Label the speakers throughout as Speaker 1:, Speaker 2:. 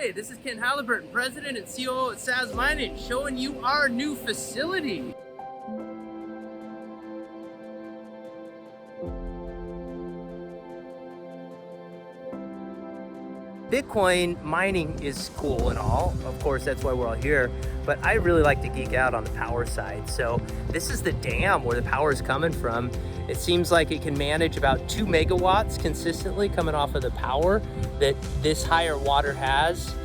Speaker 1: Hey, this is Ken Halliburton, President and COO at Sazmining, showing you our new facility. Bitcoin mining is cool and all. Of course, that's why we're all here. But I really like to geek out on the power side. So this is the dam where the power is coming from. It seems like it can manage about 2 megawatts consistently coming off of the power that this higher water has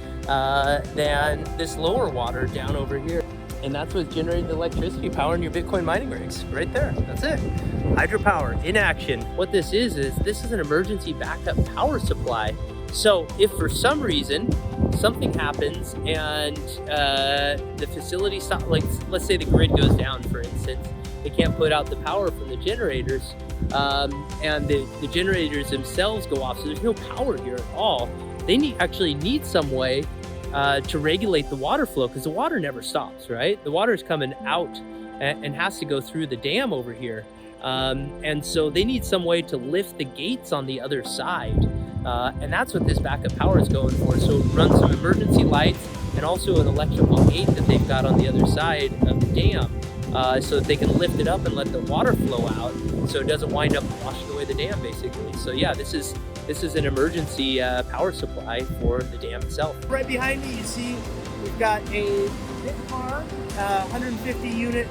Speaker 1: than this lower water down over here. And that's what's generating the electricity powering your Bitcoin mining rigs right there. That's it. Hydropower in action. What this is an emergency backup power supply. So if for some reason something happens and the facility stops, like let's say the grid goes down, for instance, they can't put out the power from the generators, and the generators themselves go off, so there's no power here at all. They actually need some way to regulate the water flow, because the water never stops, right? The water is coming out and has to go through the dam over here. And so they need some way to lift the gates on the other side. And that's what this backup power is going for. So it runs some emergency lights and also an electrical gate that they've got on the other side of the dam, so that they can lift it up and let the water flow out so it doesn't wind up washing away the dam, basically. So yeah, this is an emergency power supply for the dam itself. Right behind me, you see we've got a Bitmar 150 unit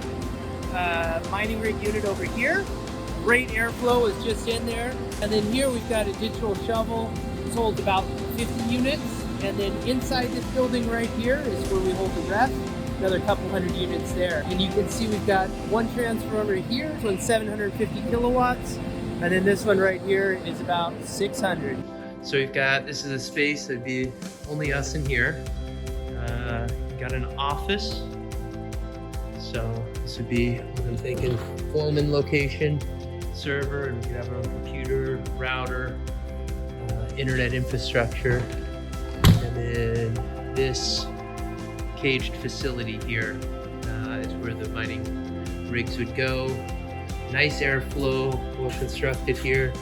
Speaker 1: mining rig unit over here. Great airflow is just in there. And then here we've got a digital shovel. This holds about 50 units. And then inside this building right here is where we hold the rest. Another couple hundred units there. And you can see we've got one transformer here. This one's 750 kilowatts. And then this one right here is about 600. So we've got, this is a space that'd be only us in here. Got an office. So this would be, what I'm thinking, foreman location, server, and we could have our own computer, router, internet infrastructure. And then this caged facility here is where the mining rigs would go. Nice airflow, well constructed here.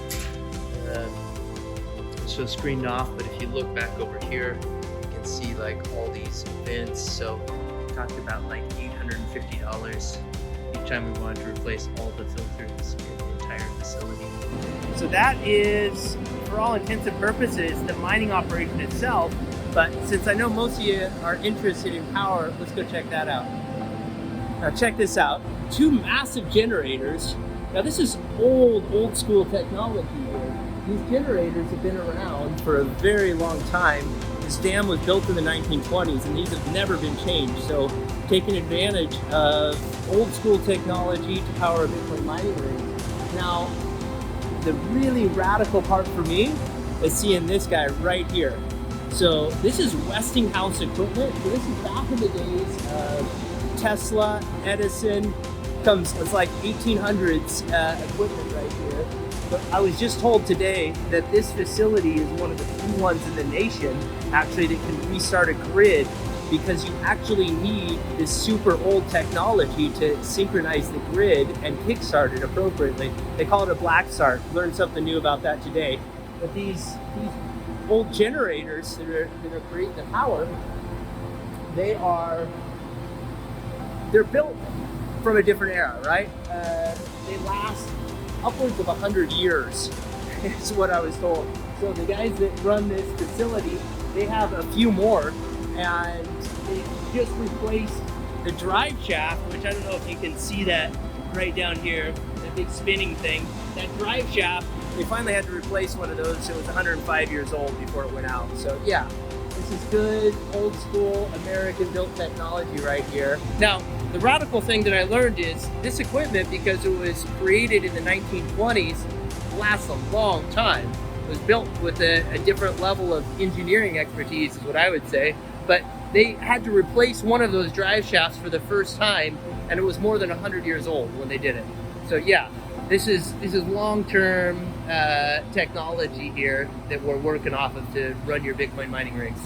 Speaker 1: So screened off, but if you look back over here, you can see like all these vents. So talked about like $850 each time we wanted to replace all the filters in the entire facility. So that is, for all intents and purposes, the mining operation itself. But since I know most of you are interested in power, let's go check that out. Now check this out. 2 massive generators. Now this is old school technology here. These generators have been around for a very long time. This dam was built in the 1920s and these have never been changed. So taking advantage of old school technology to power a Bitcoin mining rig. Now, the really radical part for me is seeing this guy right here. So this is Westinghouse equipment. So this is back in the days of Tesla, Edison, it's like 1800s equipment right here. But I was just told today that this facility is one of the few ones in the nation actually that can restart a grid, because you actually need this super old technology to synchronize the grid and kickstart it appropriately. They call it a black start. Learned something new about that today. But these old generators that are creating the power, they're built from a different era, right? They last upwards of 100 years, is what I was told. So the guys that run this facility, they have a few more, and they just replaced the drive shaft, which I don't know if you can see that right down here, that big spinning thing. That drive shaft, they finally had to replace one of those. It was 105 years old before it went out. So yeah, this is good, old school, American built technology right here. Now, the radical thing that I learned is this equipment, because it was created in the 1920s, lasts a long time. It was built with a different level of engineering expertise, is what I would say. But they had to replace one of those drive shafts for the first time, and it was more than 100 years old when they did it. So yeah, this is long-term technology here that we're working off of to run your Bitcoin mining rigs.